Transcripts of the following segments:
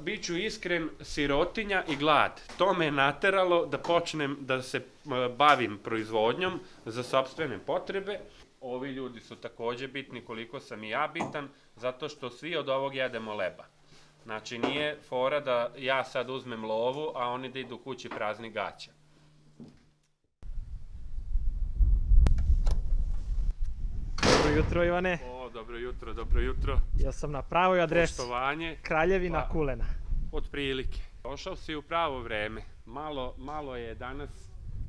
Biću iskren, sirotinja i glad. To me je nateralo da počnem da se bavim proizvodnjom za sopstvene potrebe. Ovi ljudi su takođe bitni koliko sam i ja bitan, zato što svi od ovog jedemo leba. Znači, nije fora da ja sad uzmem lovu, a oni da idu kući prazni gaća. Dobro jutro, Ivane. Dobro jutro, dobro jutro. Ja sam na pravoj adresi. Poštovanje. Kraljevina Kulena. Otprilike. Došao si u pravo vreme. Malo je danas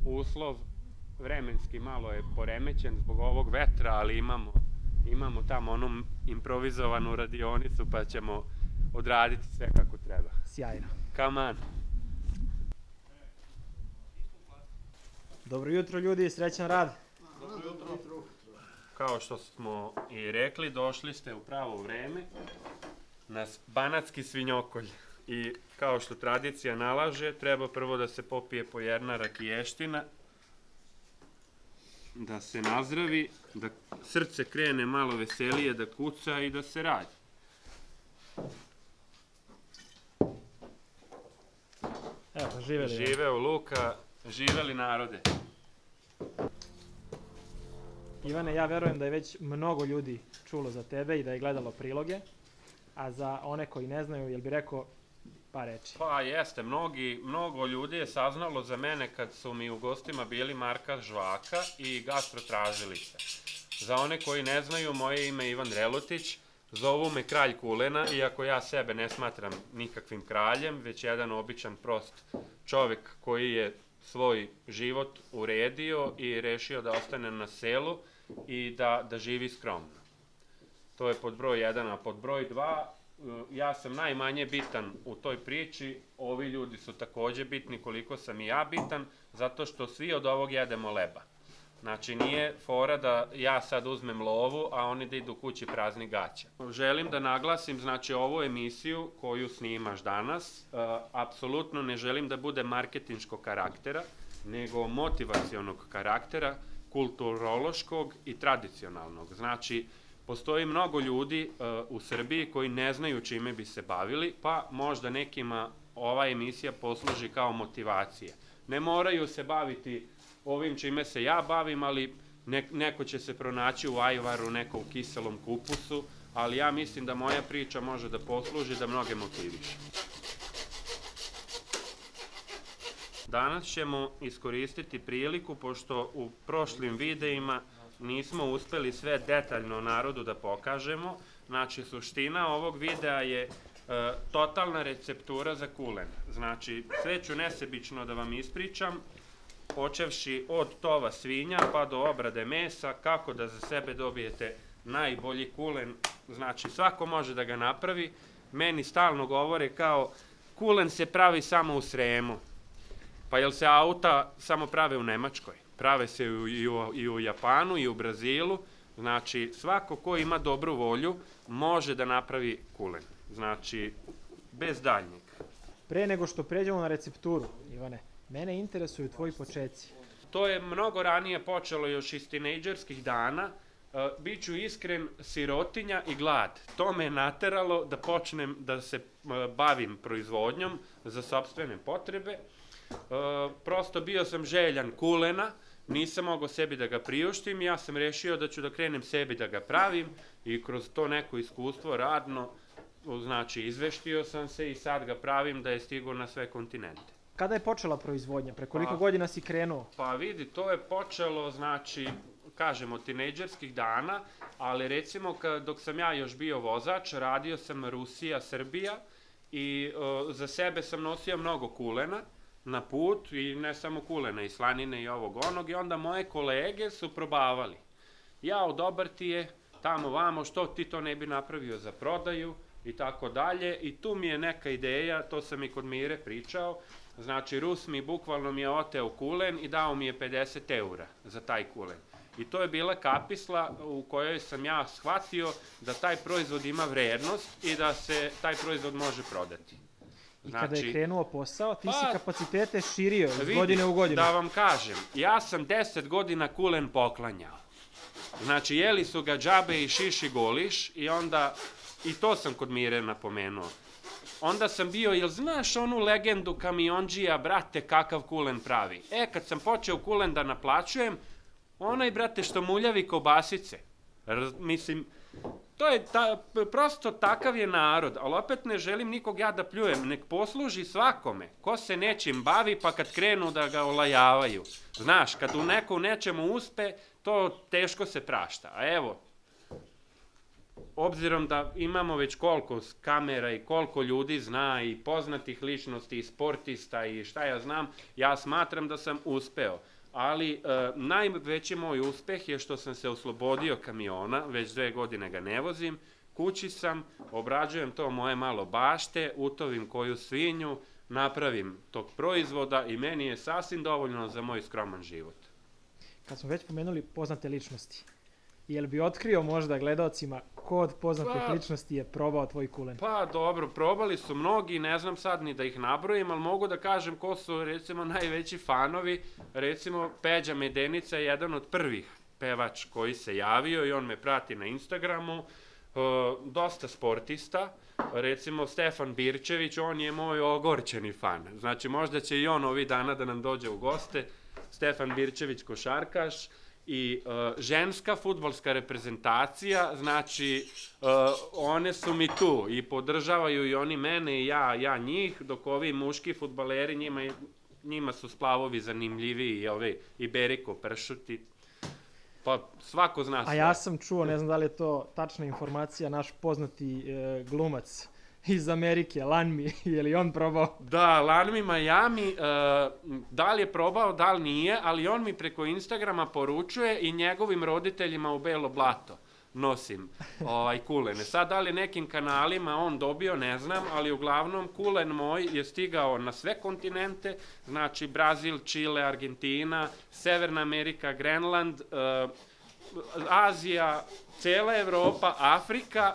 uslov vremenski, malo je poremećen zbog ovog vetra, ali imamo tamo onu improvizovanu radionicu pa ćemo odraditi sve kako treba. Sjajno. Come on. Dobro jutro, ljudi, srećan rad. Dobro jutro. Kao što smo i rekli, došli ste u pravo vreme na banatski svinjokolj. I kao što tradicija nalaže, treba prvo da se popije po jedna rakiještina, da se nazdravi, da srce krene malo veselije da kuca i da se radi. Evo, živeli. Živeo Luka, živeli narode. Ivane, ja verujem da je već mnogo ljudi čulo za tebe i da je gledalo priloge, a za one koji ne znaju, jel bi rekao par reči? Pa jeste, mnogo ljudi je saznalo za mene kad su mi u gostima bili Marka Žvaka i Gastro Tražilica. Za one koji ne znaju, moje ime je Ivan Relutić, zovu me Kralj Kulena, iako ja sebe ne smatram nikakvim kraljem, već jedan običan prost čovek koji je svoj život uredio i rešio da ostane na selu i da živi skromno. To je pod broj 1, a pod broj 2, ja sam najmanje bitan u toj priči, ovi ljudi su takođe bitni koliko sam i ja bitan, zato što svi od ovog jedemo leba. Znači, nije fora da ja sad uzmem lovu, a oni da idu kući prazni gaća. Želim da naglasim, znači, ovu emisiju koju snimaš danas, apsolutno ne želim da bude marketinškog karaktera, nego motivacionog karaktera, kulturološkog i tradicionalnog. Znači, postoji mnogo ljudi u Srbiji koji ne znaju čime bi se bavili, pa možda nekima ova emisija posluži kao motivacija. Ne moraju se baviti ovim čime se ja bavim, ali neko će se pronaći u ajvaru, neko u kiselom kupusu, ali ja mislim da moja priča može da posluži da mnoge motiviše. Danas ćemo iskoristiti priliku, pošto u prošlim videima nismo uspeli sve detaljno narodu da pokažemo. Znači, suština ovog videa je totalna receptura za kulen. Znači, sve ću nesebično da vam ispričam, počevši od tova svinja pa do obrade mesa, kako da za sebe dobijete najbolji kulen. Znači, svako može da ga napravi. Meni stalno govore kao, kulen se pravi samo u Sremu. Pa jel se auta samo prave u Nemačkoj? Prave se i u Japanu i u Brazilu. Znači, svako ko ima dobru volju može da napravi kulen. Znači, bez daljnjeg. Pre nego što pređemo na recepturu, Ivane, mene interesuju tvoji počeci. To je mnogo ranije počelo još iz tinejdžerskih dana. Biću iskren, sirotinja i glad. To me je nateralo da počnem da se bavim proizvodnjom za sopstvene potrebe. Prosto bio sam željan kulena, nisam mogao sebi da ga priuštim, ja sam rešio da ću da krenem sebi da ga pravim i kroz to neko iskustvo radno, znači izveštio sam se i sad ga pravim da je stigao na sve kontinente. Kada je počela proizvodnja? Pre koliko godina si krenuo? Pa vidi, to je počelo, znači, kažemo, tinejdžerskih dana, ali recimo dok sam ja još bio vozač, radio sam Rusija, Srbija i za sebe sam nosio mnogo kulena na put i ne samo kulena, i slanine i ovog onog, i onda moje kolege su probavali. Jao, dobar ti je, tamo vamo, što ti to ne bi napravio za prodaju i tako dalje, i tu mi je neka ideja, to sam i kod Mire pričao. Znači, Rus mi bukvalno mi je oteo kulen i dao mi je 50 € za taj kulen. I to je bila kapisla u kojoj sam ja shvatio da taj proizvod ima vrednost i da se taj proizvod može prodati. I kada je krenuo posao, ti si kapacitete širio iz godine u godinu. Da vam kažem, ja sam 10 godina kulen poklanjao. Znači, jeli su ga džabe i šiš i goliš i onda, i to sam kod Mire napomenuo. onda sam bio, jel znaš onu legendu kamiondžija, brate, kakav kulen pravi? Kad sam počeo kulen da naplaćujem, onaj, brate, što muljavi kobasice. Mislim, to je, prosto takav je narod, ali opet ne želim nikog ja da pljujem, nek posluži svakome, ko se nečim bavi, pa kad krenu da ga olajavaju. Znaš, kad neko u nečemu uspe, to teško se prašta. A evo, obzirom da imamo već koliko kamera i koliko ljudi zna i poznatih ličnosti i sportista i šta ja znam, ja smatram da sam uspeo. Ali najveći moj uspeh je što sam se oslobodio kamiona, već 2 godine ga ne vozim, kući sam, obrađujem to moje malo bašte, utovim koju svinju, napravim tog proizvoda i meni je sasvim dovoljno za moj skroman život. Kad smo već pomenuli poznate ličnosti, jel bi otkrio možda gledaocima ko od poznatih ličnosti je probao tvoj kulen? Pa dobro, probali su mnogi, ne znam sad ni da ih nabrojim, ali mogu da kažem ko su recimo najveći fanovi. Recimo Peđa Medenica je jedan od prvih pevač koji se javio i on me prati na Instagramu. Dosta sportista, recimo Stefan Birčević, on je moj ogorčeni fan. Znači možda će i on ovih dana da nam dođe u goste. Stefan Birčević, košarkaš. I ženska fudbalska reprezentacija, znači one su mi tu i podržavaju i oni mene i ja njih, dok ovi muški fudbaleri, njima su splavovi zanimljiviji i Beriko Pršuti, pa svako zna sve. A ja sam čuo, ne znam da li je to tačna informacija, naš poznati glumac iz Amerike, Lanmi, je li on probao? Da, Lanmi Miami, da li je probao, da li nije, ali on mi preko Instagrama poručuje i njegovim roditeljima u Belo Blato nosim kulene. Sad, da li nekim kanalima on dobio, ne znam, ali uglavnom kulen moj je stigao na sve kontinente, znači Brazil, Čile, Argentina, Severna Amerika, Grenland, Azija, cela Evropa, Afrika.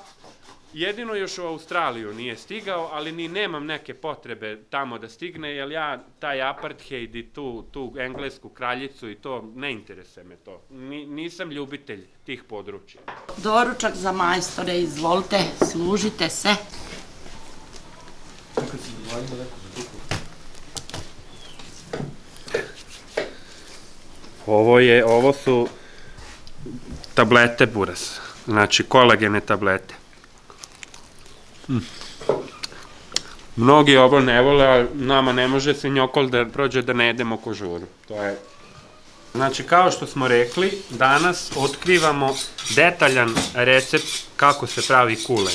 Jedino još u Australiju nije stigao, ali ni nemam neke potrebe tamo da stigne, jer ja taj apartheid i tu englesku kraljicu i to, ne interesuje me to. Nisam ljubitelj tih područja. Doručak za majstore, izvolite, služite se. Ovo su tablete buras, znači kolagene tablete. Mnogi ovo ne vole, ali nama ne može svinjokol da prođe da ne jedemo kožuru. Znači, kao što smo rekli, danas otkrivamo detaljan recept kako se pravi kulen.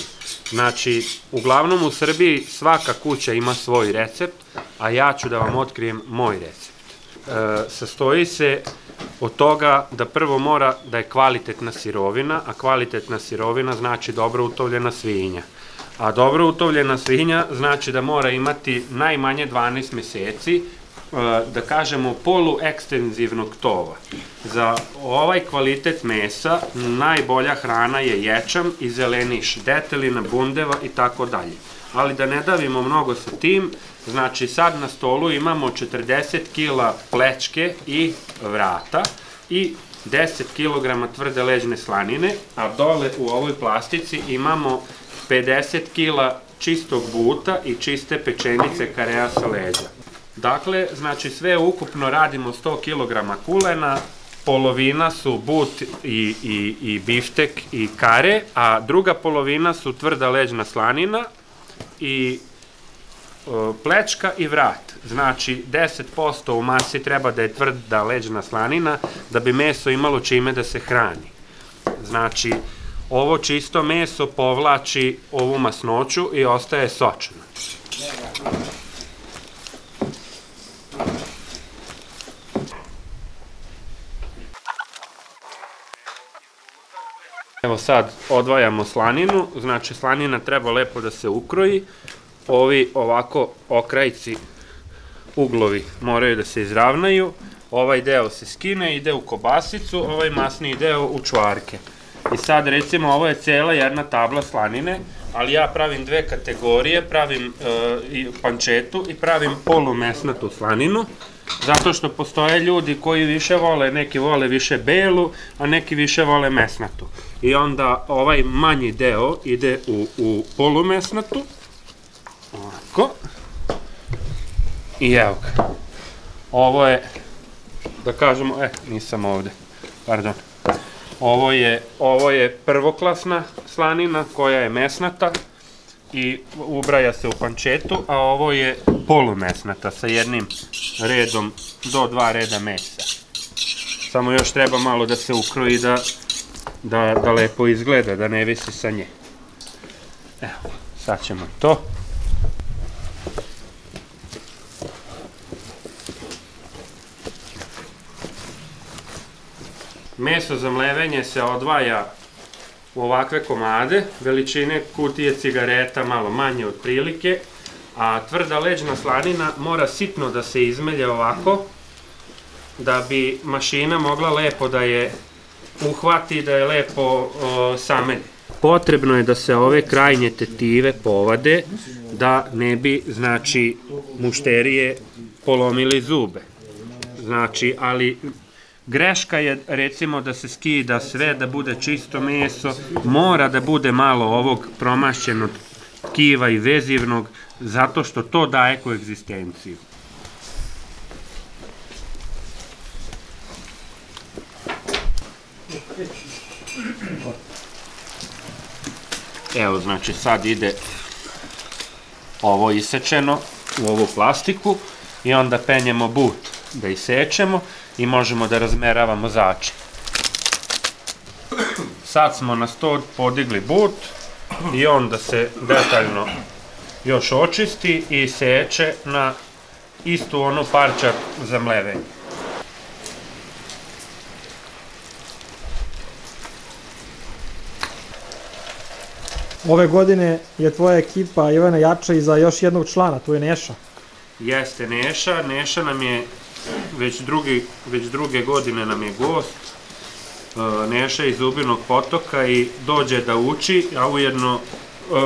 Znači, uglavnom u Srbiji svaka kuća ima svoj recept, a ja ću da vam otkrijem moj recept. Sastoji se od toga da prvo mora da je kvalitetna sirovina, a kvalitetna sirovina znači dobro utovljena svinja. A dobro utovljena svinja znači da mora imati najmanje 12 meseci, da kažemo poluekstenzivnog tova. Za ovaj kvalitet mesa najbolja hrana je ječam i zeleniš, detelina, bundeva i tako dalje. Ali da ne davimo mnogo sa tim, znači sad na stolu imamo 40 kg plečke i vrata i 10 kg tvrde leđne slanine, a dole u ovoj plastici imamo 50 kg čistog buta i čiste pečenice karea sa leđa. Dakle, znači sve ukupno radimo 100 kg kulena, polovina su but i biftek i kare, a druga polovina su tvrda leđna slanina i plečka i vrat. Znači 10% u masi treba da je tvrda leđna slanina da bi meso imalo čime da se hrani. Znači, ovo čisto meso povlači ovu masnoću i ostaje sočno. Evo sad odvajamo slaninu, znači slanina treba lepo da se ukroji. Ovi ovako okrajci, uglovi moraju da se izravnaju. Ovaj deo se skine, ide u kobasicu, ovaj masniji deo u čvarke. I sad recimo ovo je cela jedna tabla slanine, ali ja pravim 2 kategorije, pravim pančetu i pravim polumesnatu slaninu, zato što postoje ljudi koji više vole, neki vole više belu, a neki više vole mesnatu. I onda ovaj manji deo ide u polumesnatu. mlesko. I evo ga. Ovo je, da kažemo, nisam ovde, pardon. Ovo je prvoklasna slanina koja je mesnata i ubraja se u pančetu, a ovo je polumesnata sa jednim redom do 2 reda mesa. Samo još treba malo da se ukroji da lepo izgleda, da ne visi sa nje. Evo, sad ćemo to. Meso za mlevenje se odvaja u ovakve komade, veličine kutije cigareta, malo manje otprilike, a tvrda leđna slanina mora sitno da se izmelje ovako, da bi mašina mogla lepo da je uhvati, da je lepo samelje. Potrebno je da se ove krajnje tetive povade, da ne bi, znači, mušterije polomili zube. Znači, ali greška je, recimo, da se skida sve, da bude čisto meso, mora da bude malo ovog promašćenog tkiva i vezivnog, zato što to daje koegzistenciju. Evo, znači, sad ide ovo isečeno u ovu plastiku i onda penjemo but da isečemo i možemo da razmeravamo začin. Sad smo na sto podigli but i onda se detaljno još očisti i seče na istu onu parčak za mlevenje. Ove godine je tvoja ekipa, Ivana, jača i za još jednog člana, tu je Neša. Jeste Neša, Neša nam je već druge godine nam je gost. Neša je iz Zubinog Potoka i dođe da uči, a ujedno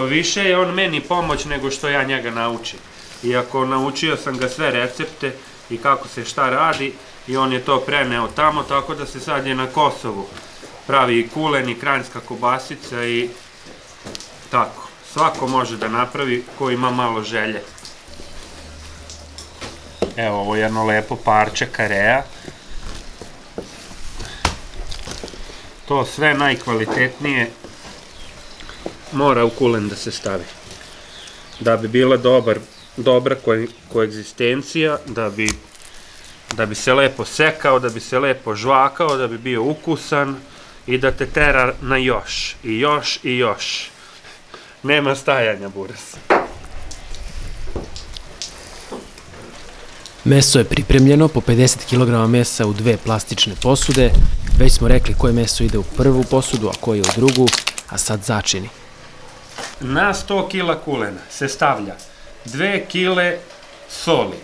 više je on meni pomoć nego što ja njega naučim. Iako naučio sam ga sve recepte i kako se šta radi i on je to preneo tamo, tako da se sad je na Kosovu pravi i kulen i kranjska kobasica i tako. Svako može da napravi ko ima malo želje. Evo, ovo je jedno lepo parče karea. To sve najkvalitetnije mora u kulen da se stavi. Da bi bila dobra koegzistencija, da bi se lepo sekao, da bi se lepo žvakao, da bi bio ukusan i da te tera na još, i još, i još. Nema stajanja, buras. Meso je pripremljeno, po 50 kg mesa u 2 plastične posude. Već smo rekli koje meso ide u prvu posudu, a koje u drugu, a sad začini. Na 100 kg kulena se stavlja 2 kg soli,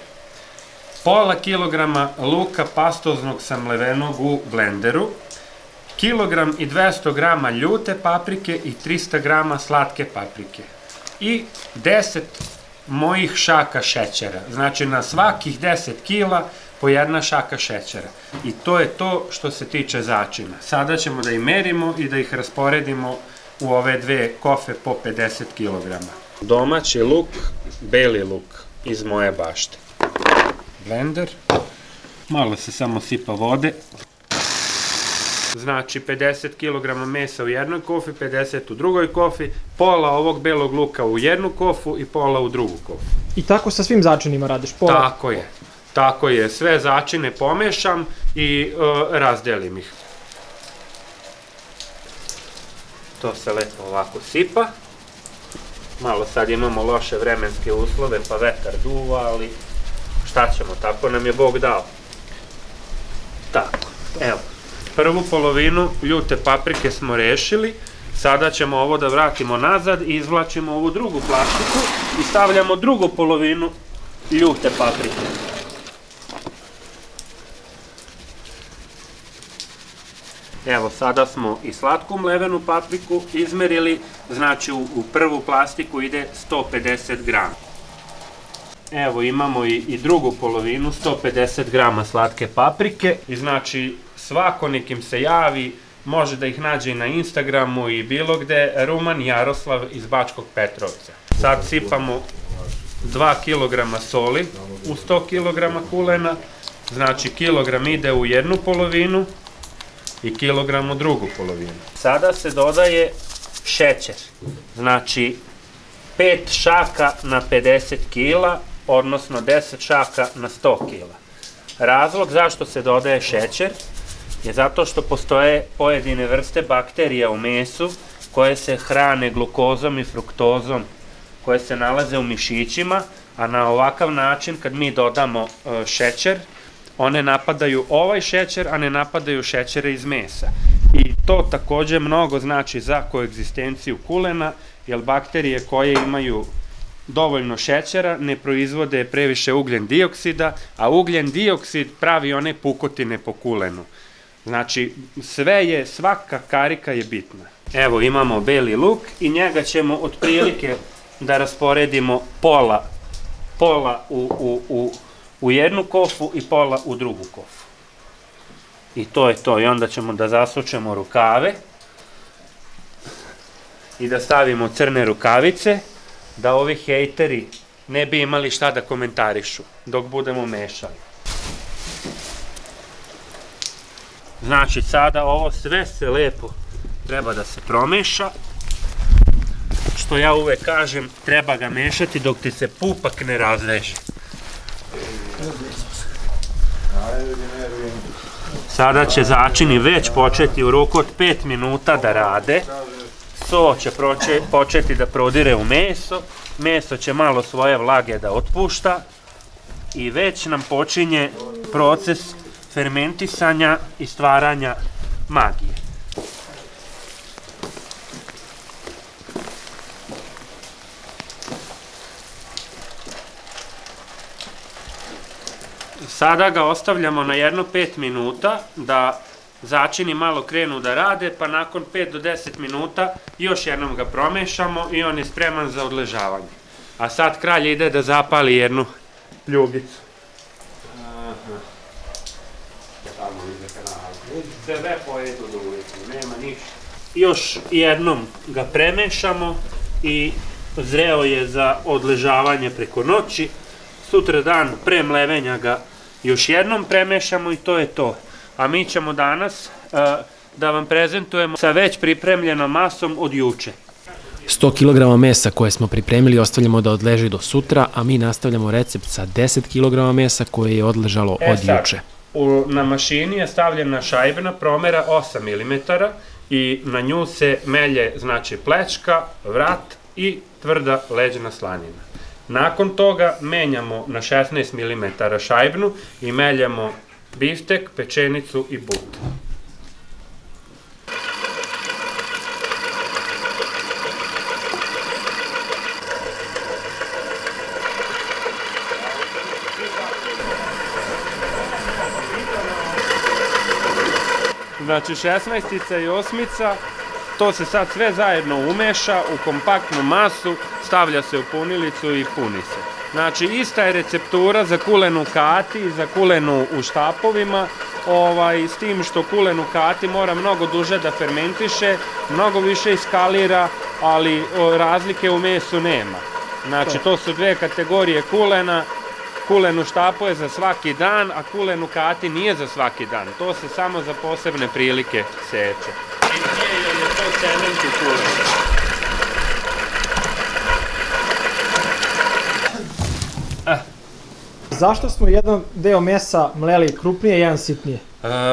pola kilograma luka pastoznog samlevenog u blenderu, kilogram i 200 grama ljute paprike i 300 grama slatke paprike i 10 mojih šaka šećera. Znači na svakih 10 kila po 1 šaka šećera. I to je to što se tiče začina. Sada ćemo da ih merimo i da ih rasporedimo u ove 2 kofe po 50 kg. Domaći luk, beli luk iz moje bašte. Blender. Malo se samo sipa vode. Znači 50 kg mesa u jednoj kofi, 50 u drugoj kofi, pola ovog belog luka u jednu kofu i pola u drugu kofu. I tako sa svim začinima radiš? Tako je. Sve začine pomešam i razdelim ih. To se lepo ovako sipa. Malo sad imamo loše vremenske uslove, pa vetar duva, ali šta ćemo, tako nam je Bog dao. Tako, evo. Prvu polovinu ljute paprike smo rešili, sada ćemo ovo da vratimo nazad i izvlačimo ovu drugu plastiku i stavljamo drugu polovinu ljute paprike. Evo, sada smo i slatku mlevenu papriku izmerili, znači u prvu plastiku ide 150 grama. Evo, imamo i drugu polovinu, 150 grama slatke paprike i znači svako nekim se javi, može da ih nađe i na Instagramu i bilo gde, Ruman Jaroslav iz Bačkog Petrovca. Sad sipamo 2 kg soli u 100 kg kulena, znači kilogram ide u jednu polovinu i kilogram u drugu polovinu. Sada se dodaje šećer, znači 5 šaka na 50 kg, odnosno 10 šaka na 100 kg. Razlog zašto se dodaje šećer je zato što postoje pojedine vrste bakterija u mesu koje se hrane glukozom i fruktozom, koje se nalaze u mišićima, a na ovakav način kad mi dodamo šećer, one napadaju ovaj šećer, a ne napadaju šećere iz mesa. I to takođe mnogo znači za koegzistenciju kulena, jer bakterije koje imaju dovoljno šećera ne proizvode previše ugljen dioksida, a ugljen dioksid pravi one pukotine po kulenu. Znači, svaka karika je bitna. Evo, imamo beli luk i njega ćemo otprilike da rasporedimo pola u jednu kofu i pola u drugu kofu. I to je to. I onda ćemo da zasučemo rukave i da stavimo crne rukavice, da ovi hejteri ne bi imali šta da komentarišu dok budemo mešali. Znači, sada ovo sve se lepo treba da se promeša. Što ja uvek kažem, treba ga mešati dok ti se pupak ne razreže. Sada će začini već početi u roku od 5 minuta da rade. So će početi da prodire u meso, meso će malo svoje vlage da otpušta i već nam počinje proces fermentisanja i stvaranja magije. Sada ga ostavljamo na jedno 5 minuta da začini malo krenu da rade, pa nakon 5 do 10 minuta još jednom ga promešamo i on je spreman za odležavanje. A sad kralj ide da zapali jednu ljubicu. Sve pojedu do ulicu, nema ništa. Još jednom ga premešamo i zreo je za odležavanje preko noći. Sutra dan pre mlevenja ga još jednom premešamo i to je to. A mi ćemo danas da vam prezentujemo sa već pripremljenom masom od juče. 100 kg mesa koje smo pripremili ostavljamo da odleži do sutra, a mi nastavljamo recept sa 10 kg mesa koje je odležalo od juče. Na mašini je stavljena šajbena promera 8 mm i na nju se melje, znači, plečka, vrat i tvrda leđna slanina. Nakon toga menjamo na 16 mm šajbnu i meljamo biftek, pečenicu i but. Znači 16-ica i 8-ica, to se sad sve zajedno umeša u kompaktnu masu, stavlja se u punilicu i puni se. Znači ista je receptura za kulen u kati i za kulen u štapovima, s tim što kulen u kati mora mnogo duže da fermentiše, mnogo više iskalira, ali razlike u mesu nema. Znači to su dve kategorije kulena. Kulen u štapu je za svaki dan, a kulen u kati nije za svaki dan. To se samo za posebne prilike seče. I je to cement u kulenu. Zašto smo jedan deo mesa mleli krupnije, jedan sitnije?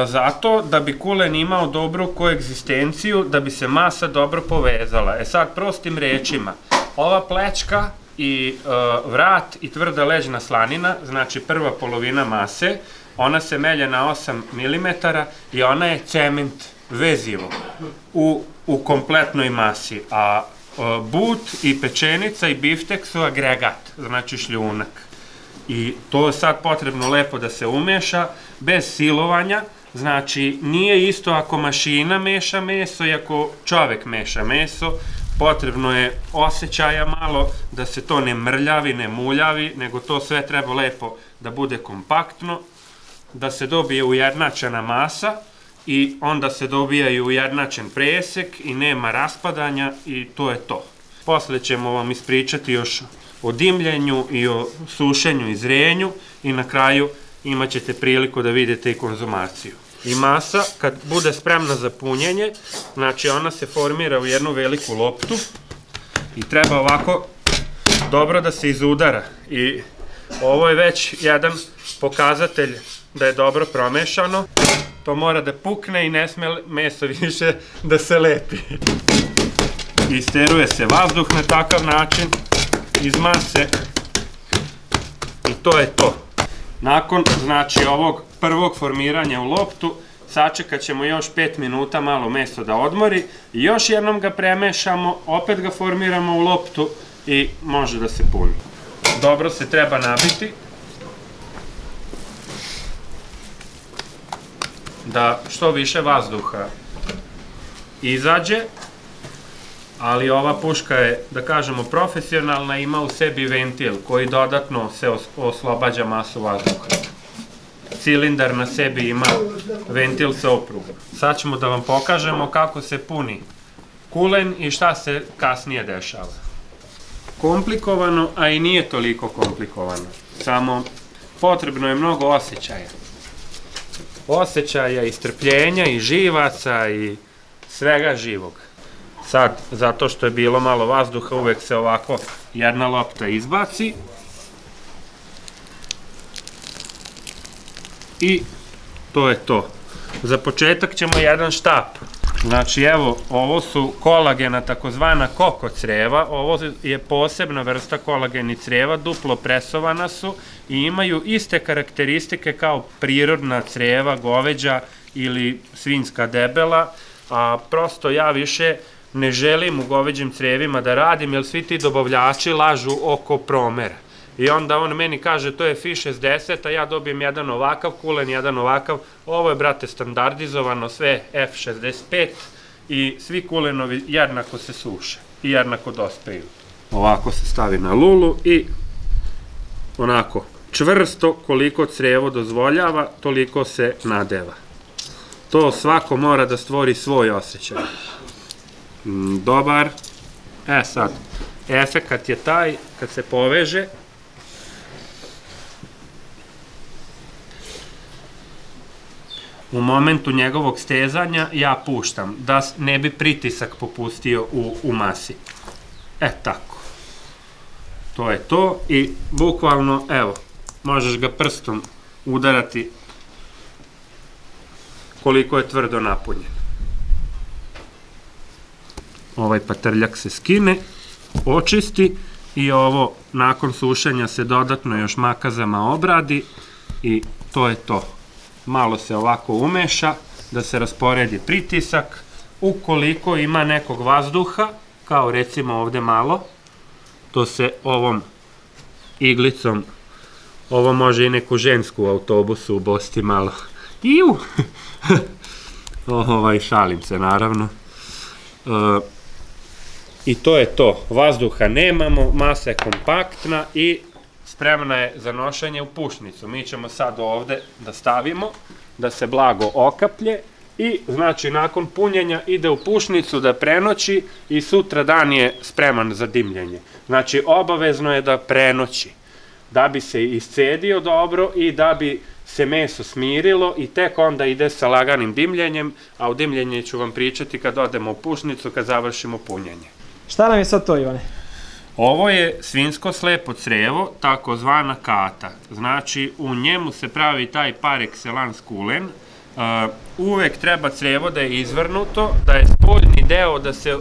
Zato da bi kulen imao dobru koegzistenciju, da bi se masa dobro povezala. Sad prostim rečima, ova plečka i vrat i tvrda leđna slanina, znači prva polovina mase, ona se melje na 8 mm i ona je cement, vezivo, u kompletnoj masi, a but i pečenica i biftek su agregat, znači šljunak. I to je sad potrebno lepo da se umeša, bez silovanja, znači nije isto ako mašina meša meso i ako čovek meša meso, potrebno je osjećaja malo, da se to ne mrljavi, ne muljavi, nego to sve treba lepo da bude kompaktno, da se dobije ujednačena masa i onda se dobija i ujednačen presek i nema raspadanja i to je to. Posle ćemo vam ispričati još o dimljenju i o sušenju i zrenju i na kraju imat ćete priliku da vidite i konzumaciju. I masa, kad bude spremna za punjenje, znači ona se formira u jednu veliku loptu i treba ovako dobro da se izudara. I ovo je već jedan pokazatelj da je dobro promešano. To mora da pukne i ne sme meso više da se lepi. Isteruje se vazduh na takav način iz mase i to je to. Nakon, znači, ovog prvog formiranja u loptu, sačekat ćemo još 5 minuta malo meso da odmori i još jednom ga premešamo, opet ga formiramo u loptu i može da se puni. Dobro se treba nabiti da što više vazduha izađe, ali ova puška je, da kažemo, profesionalna, ima u sebi ventil koji dodatno se oslobađa masu vazduha. Cilindar na sebi ima ventil sa oprugom. Sad ćemo da vam pokažemo kako se puni kulen i šta se kasnije dešava. Komplikovano, a i nije toliko komplikovano. Samo potrebno je mnogo osjećaja. Osjećaja i strpljenja i živaca i svega živog. Sad, zato što je bilo malo vazduha, uvek se ovako jedna lopta izbaci. I to je to. Za početak ćemo jedan štap. Znači, evo, ovo su kolagena, takozvana koko creva. Ovo je posebna vrsta kolagenih creva, duplo presovana su i imaju iste karakteristike kao prirodna creva, goveđa ili svinjska debela, a prosto ja više ne želim u goveđim crevima da radim, jer svi ti dobavljači lažu oko promera. I onda on meni kaže to je F60, a ja dobijem jedan ovakav kulen, jedan ovakav. Ovo je, brate, standardizovano, sve F65 i svi kulenovi jednako se suše i jednako dospeju. Ovako se stavi na lulu i onako čvrsto, koliko crevo dozvoljava, toliko se nadeva. To svako mora da stvori svoj osjećaj. Dobar. Sad, efekat je taj kad se poveže. U momentu njegovog stezanja ja puštam, da ne bi pritisak popustio u masi. Tako. To je to i bukvalno, evo, možeš ga prstom udarati koliko je tvrdo napunjen. Ovaj patrljak se skine, očisti i ovo nakon sušenja se dodatno još makazama obradi i to je to. Malo se ovako umeša da se rasporedi pritisak. Ukoliko ima nekog vazduha, kao recimo ovde malo, to se ovom iglicom, ovo može i neku žensku u autobusu ubosti malo. Iu! Šalim se naravno. I to je to. Vazduha nemamo, masa je kompaktna i spremna je za nošenje u pušnicu. Mi ćemo sad ovde da stavimo, da se blago okaplje i znači nakon punjenja ide u pušnicu da prenoći i sutra dan je spreman za dimljenje. Znači obavezno je da prenoći, da bi se iscedio dobro i da bi se meso smirilo i tek onda ide sa laganim dimljenjem, a u dimljenje ću vam pričati kad odemo u pušnicu, kad završimo punjenje. Šta nam je sad to, Ivane? Ovo je svinjsko slepo crevo, takozvana kata. Znači, u njemu se pravi taj par excellence kulen. Uvek treba crevo da je izvrnuto, da je spoljni deo da se,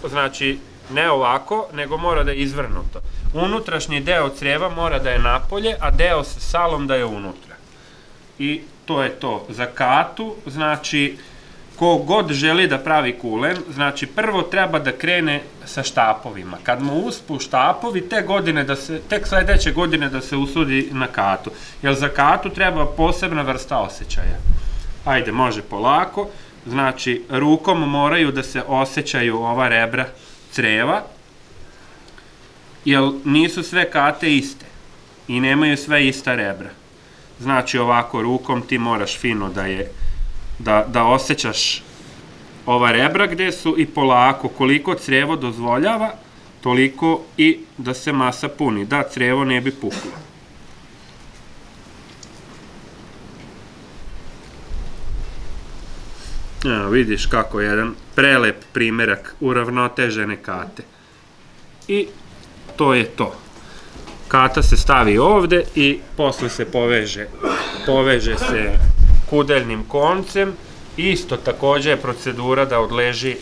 znači, ne ovako, nego mora da je izvrnuto. Unutrašnji deo creva mora da je napolje, a deo sa salom da je unutra. I to je to. Za katu, znači, ko god želi da pravi kulen, znači prvo treba da krene sa štapovima. Kad mu uspu štapovi, tek sledeće godine da se usudi na katu. Jer za katu treba posebna vrsta osjećaja. Ajde, može polako. Znači, rukom moraju da se osjećaju ova rebra creva, jer nisu sve kate iste i nemaju sve ista rebra. Znači, ovako rukom ti moraš fino da osjećaš ova rebra gde su i polako koliko crevo dozvoljava toliko i da se masa puni, da crevo ne bi puklo. Evo, vidiš kako je jedan prelep primerak uravnotežene kate. I to je to. Kata se stavi ovde i posle se poveže se kudeljnim koncem. Isto takođe je procedura da odleži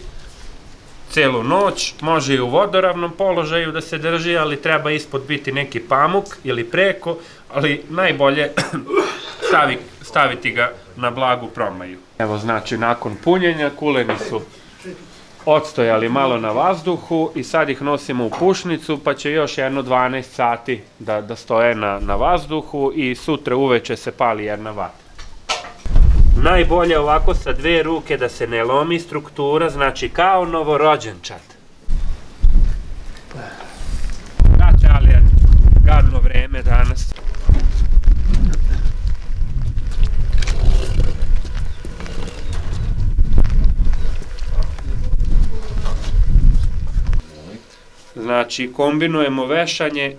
celu noć, može i u vodoravnom položaju da se drži, ali treba ispod biti neki pamuk ili preko, ali najbolje staviti ga na blagu promaju. Evo, znači, nakon punjenja kuleni su odstojali malo na vazduhu i sad ih nosimo u pušnicu, pa će još jedno 12 sati da stoje na vazduhu i sutra uveče se pali jedna vatra. Najbolje ovako sa 2 ruke da se ne lomi struktura, znači kao novorođenčad. Znate, ali je gadno vreme danas. Znači, kombinujemo vešanje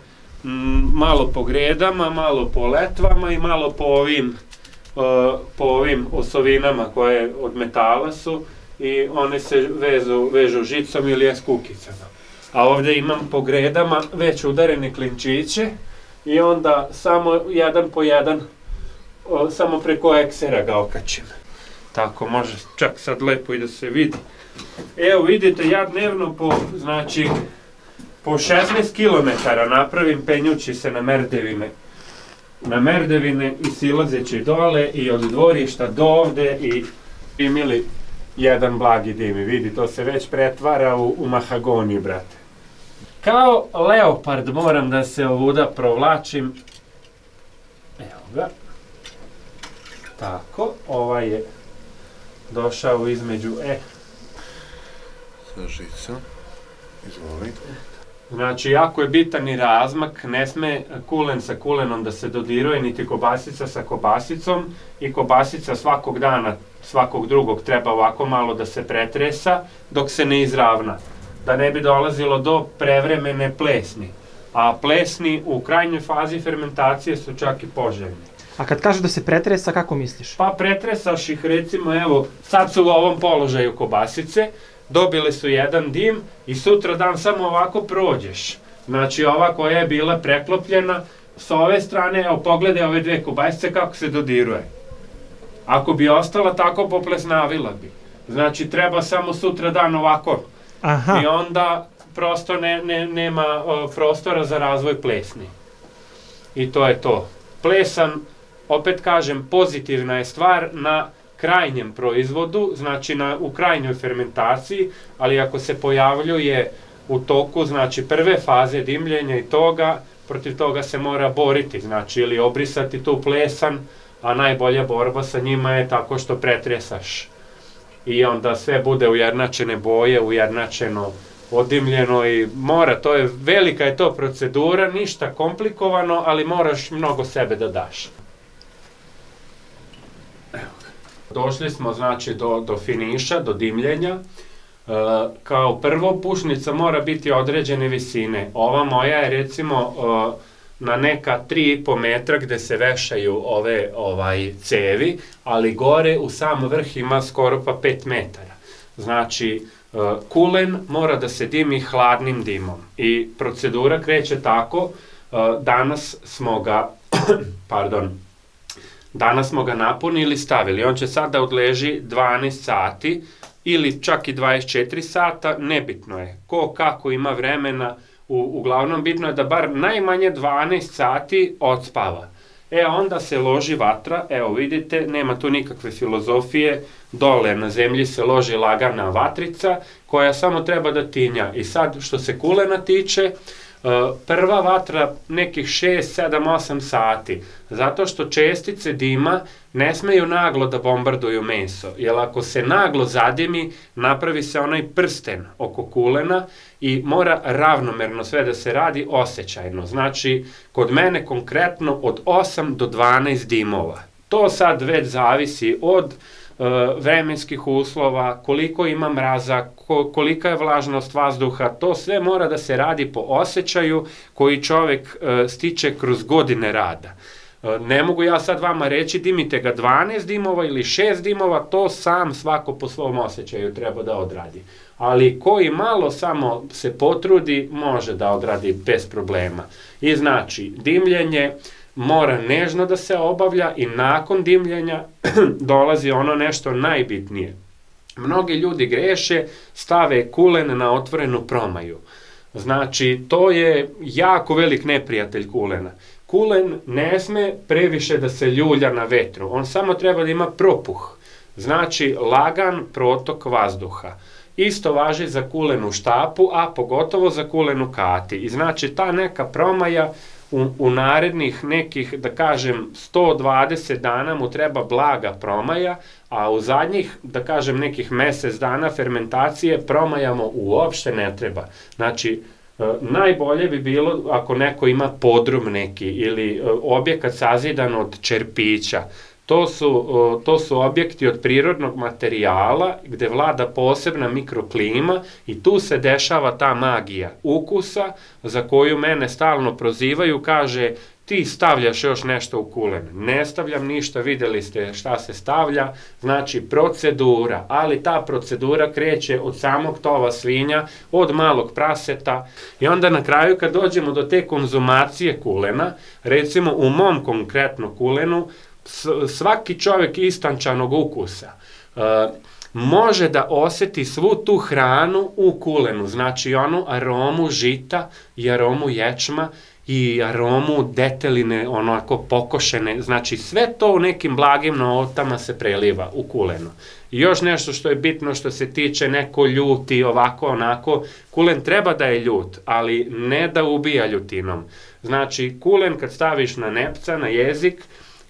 malo po gredama, malo po letvama i malo po ovim osovinama koje od metala su i one se vežu žicom ili eskukicama. A ovde imam po gredama već udarene klinčiće i onda samo jedan po jedan, samo preko eksera ga okačim. Tako može čak sad lepo i da se vidi. Evo vidite, ja dnevno po 16 km napravim penjući se na merdevine i silazeći dole i od dvorišta do ovde i imili jedan blagi dim. I vidi, to se već pretvara u mahagoniju, brate. Kao leopard moram da se ovuda provlačim. Evo ga. Tako, ovaj je došao između, sa žicom, izvoli. Znači, jako je bitan i razmak, ne sme kulen sa kulenom da se dodiruje, niti kobasica sa kobasicom i kobasica svakog dana, svakog drugog treba ovako malo da se pretresa dok se ne izravna, da ne bi dolazilo do prevremene plesni, a plesni u krajnjoj fazi fermentacije su čak i poželjni. A kad kažeš da se pretresa, kako misliš? Pa pretresaš ih, recimo, evo, sad su u ovom položaju kobasice, dobile su jedan dim i sutra dan samo ovako prođeš. Znači, ova koja je bila preklopljena, s ove strane, evo, pogledaj ove 2 kobasice kako se dodiruje. Ako bi ostala tako, poplesnavila bi. Znači, treba samo sutra dan ovako. I onda prosto nema prostora za razvoj plesni. I to je to. Plesan, opet kažem, pozitivna je stvar na krajnjem proizvodu, znači u krajnjoj fermentaciji, ali ako se pojavljuje u toku, znači prve faze dimljenja i toga, protiv toga se mora boriti, znači ili obrisati tu plesan, a najbolja borba sa njima je tako što pretresaš. I onda sve bude ujednačene boje, ujednačeno, odimljeno i mora, to je, velika je to procedura, ništa komplikovano, ali moraš mnogo sebe da daš. Došli smo, znači, do finiša, do dimljenja. Kao prvo, pušnica mora biti određene visine. Ova moja je, recimo, na neka 3,5 metra gde se vešaju ove cevi, ali gore u sam vrh ima skoro pa 5 metara. Znači, kulen mora da se dimi hladnim dimom. I procedura kreće tako, danas smo ga napunili, stavili. On će sad da odleži 12 sati ili čak i 24 sata, nebitno je. Ko kako ima vremena, uglavnom bitno je da bar najmanje 12 sati odspava. Onda se loži vatra, evo vidite, nema tu nikakve filozofije, dole na zemlji se loži lagana vatrica koja samo treba da tinja. I sad, što se kulena tiče, prva vatra nekih 6, 7, 8 sati, zato što čestice dima ne smeju naglo da bombarduju meso, jer ako se naglo zadimi, napravi se onaj prsten oko kulena i mora ravnomerno sve da se radi osjećajno. Znači, kod mene konkretno od 8 do 12 dimova. To sad već zavisi od vremenskih uslova, koliko ima mraza, kolika je vlažnost vazduha, to sve mora da se radi po osjećaju koji čovek stiče kroz godine rada. Ne mogu ja sad vama reći dimite ga 12 dimova ili 6 dimova, to sam svako po svom osjećaju treba da odradi. Ali koji malo samo se potrudi, može da odradi bez problema. I znači, dimljenje mora nežno da se obavlja i nakon dimljenja dolazi ono nešto najbitnije. Mnogi ljudi greše, stave kulen na otvorenu promaju. Znači, to je jako velik neprijatelj kulena. Kulen ne sme previše da se ljulja na vetru, on samo treba da ima propuh, znači lagan protok vazduha. Isto važi za kulenu štapu, a pogotovo za kulenu kati. I znači ta neka promaja u narednih nekih, da kažem, 120 dana mu treba blaga promaja, a u zadnjih, da kažem, nekih mesec dana fermentacije promajamo uopšte ne treba. Znači, najbolje bi bilo ako neko ima podrum neki ili objekat sazidan od čerpića. To su objekti od prirodnog materijala gde vlada posebna mikroklima i tu se dešava ta magija ukusa za koju mene stalno prozivaju, kaže ti stavljaš još nešto u kulen. Ne stavljam ništa, videli ste šta se stavlja, znači procedura, ali ta procedura kreće od samog tova svinja, od malog praseta i onda na kraju kad dođemo do te konzumacije kulena, recimo u mom konkretno kulenu, svaki čovek istančanog ukusa može da oseti svu tu hranu u kulenu, znači onu aromu žita i aromu ječma i aromu deteline, onako pokošene, znači sve to u nekim blagim notama se preliva u kulenu. I još nešto što je bitno što se tiče neko ljuti, ovako, onako, kulen treba da je ljut, ali ne da ubija ljutinom. Znači, kulen kad staviš na nepca, na jezik,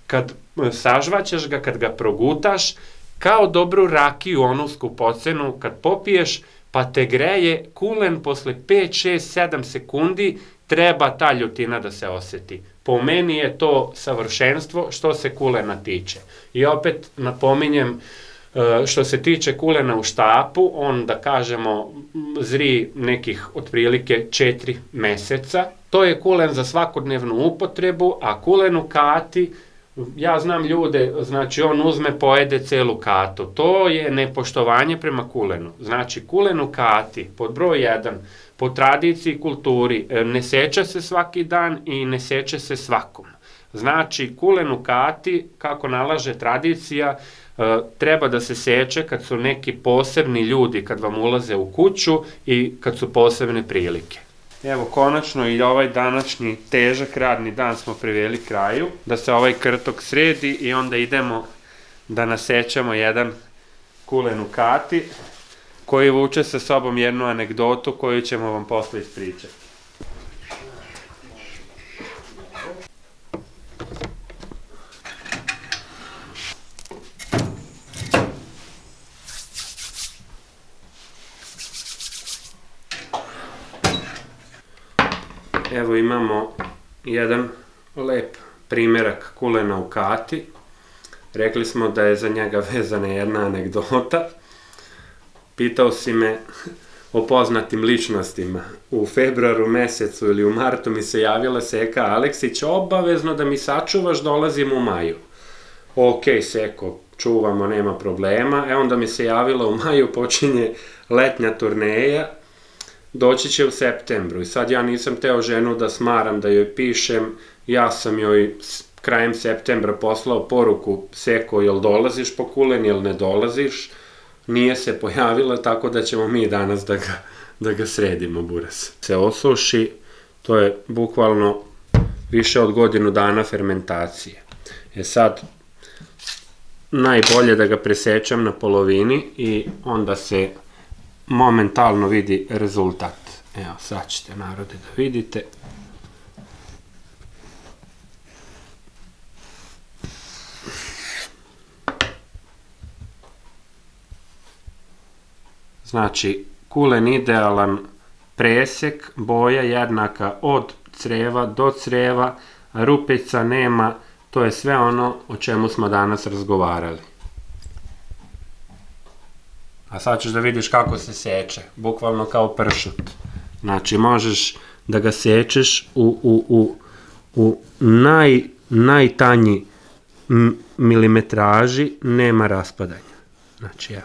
kad sažvaćeš ga, kad ga progutaš, kao dobru rakiju, onu skupocenu, kad popiješ, pa te greje, kulen posle 5, 6, 7 sekundi treba ta ljutina da se oseti. Po meni je to savršenstvo što se kulena tiče. I opet napominjem, što se tiče kulena u štapu, on, da kažemo, zri nekih otprilike 4 meseca. To je kulen za svakodnevnu upotrebu, a kulen u kati, ja znam ljude, znači on uzme, pojede celu katu. To je nepoštovanje prema kulenu. Znači, kulen u kati, pod broj 1, po tradiciji i kulturi, ne seče se svaki dan i ne seče se svakom. Znači, kulen u kati, kako nalaže tradicija, treba da se seče kad su neki posebni ljudi, kad vam ulaze u kuću i kad su posebne prilike. Evo, konačno i ovaj današnji težak radni dan smo priveli kraju, da se ovaj krtok sredi i onda idemo da nasećemo jedan kulen u kati, koji vuče sa sobom jednu anegdotu koju ćemo vam posle ispričati. Evo imamo jedan lep primerak kulena u kati. Rekli smo da je za njega vezana jedna anegdota. Pitao si me o poznatim ličnostima. U februaru mesecu ili u martu mi se javila Seka Aleksić, obavezno da mi sačuvaš, dolazim u maju. Ok, Seko, čuvamo, nema problema. Onda mi se javila u maju, počinje letnja turneja, doći će u septembru i sad ja nisam teo ženu da smaram, da joj pišem, ja sam joj krajem septembra poslao poruku, Seko, jel dolaziš po kulen, jel ne dolaziš, nije se pojavila, tako da ćemo mi danas da ga sredimo, buras. Se osuši, to je bukvalno više od godinu dana fermentacije. Sad, najbolje da ga presečem na polovini i onda se momentalno vidi rezultat. Evo, sad ćete, narode, da vidite. Znači, kulen idealan presek, boja jednaka od creva do creva, rupica nema, to je sve ono o čemu smo danas razgovarali. A sad ćeš da vidiš kako se seče, bukvalno kao pršut. Znači, možeš da ga sečeš u najtanji milimetraži, nema raspadanja. Znači, evo.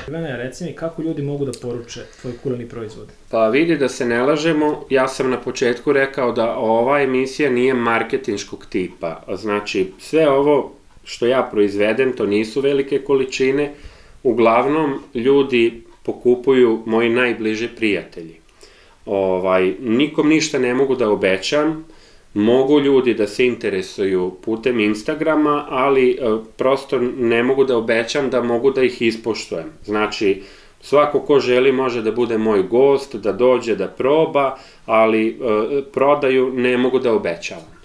Ivane, reci mi kako ljudi mogu da poruče tvoj kuleni proizvod? Pa vidi, da se ne lažemo, ja sam na početku rekao da ova emisija nije marketinškog tipa. Znači, sve ovo što ja proizvedem, to nisu velike količine, uglavnom ljudi pokupuju moji najbliži prijatelji. Nikom ništa ne mogu da obećam, mogu ljudi da se interesuju putem Instagrama, ali prosto ne mogu da obećam da mogu da ih ispoštujem. Znači, svako ko želi može da bude moj gost, da dođe, da proba, ali prodaju ne mogu da obećavam.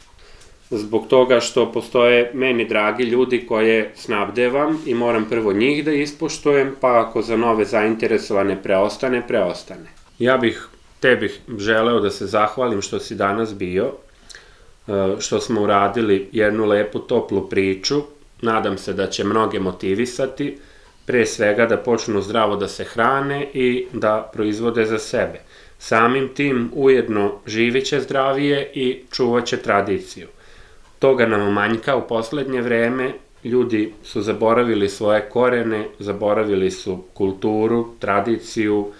Zbog toga što postoje meni dragi ljudi koje snabdevam i moram prvo njih da ispoštujem, pa ako za nove zainteresovane preostane, preostane. Ja bih tebi želeo da se zahvalim što si danas bio, što smo uradili jednu lepu, toplu priču. Nadam se da će mnoge motivisati, pre svega da počnu zdravo da se hrane i da proizvode za sebe. Samim tim ujedno živit će zdravije i čuvat će tradiciju. Toga nam manjka u poslednje vreme, ljudi su zaboravili svoje korene, zaboravili su kulturu, tradiciju,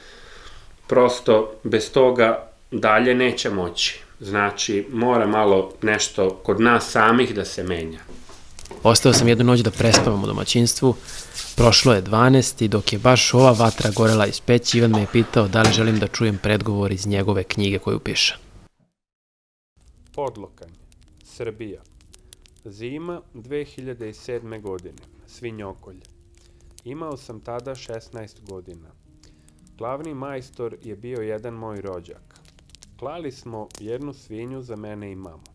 prosto bez toga dalje neće moći. Znači, mora malo nešto kod nas samih da se menja. Ostao sam jednu noć da prespavam u domaćinstvu. Prošlo je 12 i dok je baš ova vatra gorela iz peći, Ivan me je pitao da li želim da čujem predgovor iz njegove knjige koju piše. Podlokanj, Srbija. Zima 2007. godine. Svinjokolje. Imao sam tada 16 godina. Glavni majstor je bio jedan moj rođak. Klali smo jednu svinju za mene i mamu.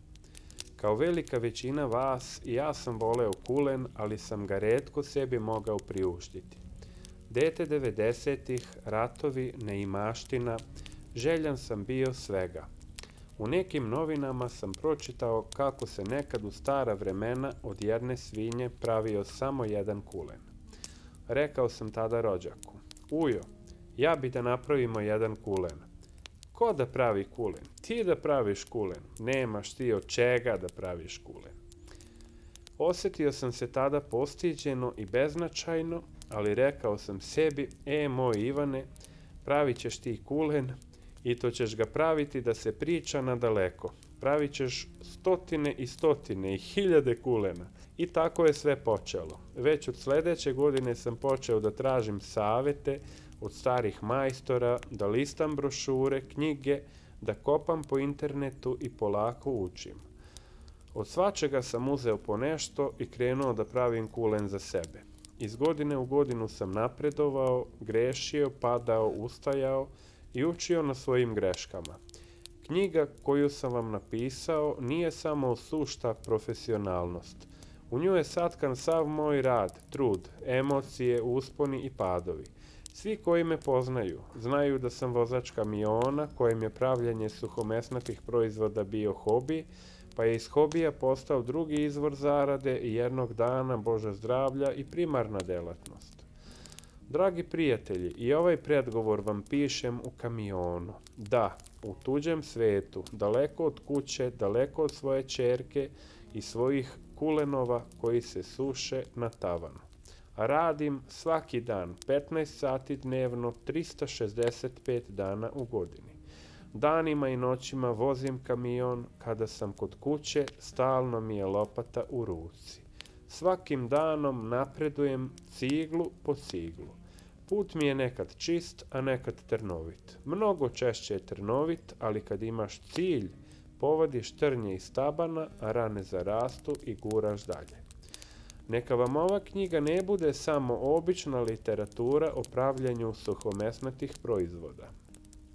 Kao velika većina vas, i ja sam voleo kulen, ali sam ga retko sebi mogao priuštiti. Dete 90-ih, ratovi, neimaština, željan sam bio svega. U nekim novinama sam pročitao kako se nekad u stara vremena od jedne svinje pravio samo jedan kulen. Rekao sam tada rođaku, ujo, ja bi da napravimo jedan kulen. Ko da pravi kulen? Ti da praviš kulen. Nemaš ti od čega da praviš kulen. Osetio sam se tada postiđeno i beznačajno, ali rekao sam sebi, moj Ivane, pravit ćeš ti kulen i to ćeš ga praviti da se priča nadaleko. Pravit ćeš stotine i stotine i hiljade kulena. I tako je sve počelo. Već od sledeće godine sam počeo da tražim savete od starih majstora, da listam brošure, knjige, da kopam po internetu i polako učim. Od svačega sam uzeo po nešto i krenuo da pravim kulen za sebe. Iz godine u godinu sam napredovao, grešio, padao, ustajao i učio na svojim greškama. Knjiga koju sam vam napisao nije samo sušta profesionalnost. U nju je satkan sav moj rad, trud, emocije, usponi i padovi. Svi koji me poznaju, znaju da sam vozač kamiona kojem je pravljanje suhomesnatih proizvoda bio hobi, pa je iz hobija postao drugi izvor zarade i jednog dana, Bože zdravlja, i primarna delatnost. Dragi prijatelji, i ovaj predgovor vam pišem u kamionu. Da, u tuđem svetu, daleko od kuće, daleko od svoje ćerke i svojih kulenova koji se suše na tavanu. Radim svaki dan, 15 sati dnevno, 365 dana u godini. Danima i noćima vozim kamion, kada sam kod kuće, stalno mi je lopata u ruci. Svakim danom napredujem ciglu po ciglu. Put mi je nekad čist, a nekad trnovit. Mnogo češće je trnovit, ali kad imaš cilj, povadiš trnje iz tabana, a rane zarastu i guraš dalje. Neka vam ova knjiga ne bude samo obična literatura o pravljanju suhomesnatih proizvoda.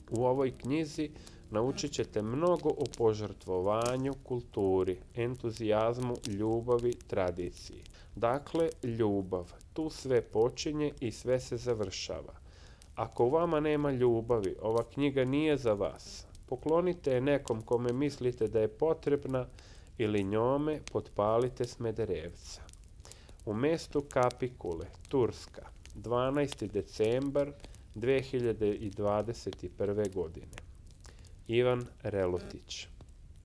U ovoj knjizi naučit ćete mnogo o požrtvovanju, kulturi, entuzijazmu, ljubavi, tradiciji. Dakle, ljubav. Tu sve počinje i sve se završava. Ako u vama nema ljubavi, ova knjiga nije za vas. Poklonite je nekom kome mislite da je potrebna ili njome potpalite Smederevca. U mestu Kapikule, Turska, 12. decembar 2021. godine. Ivan Relutić.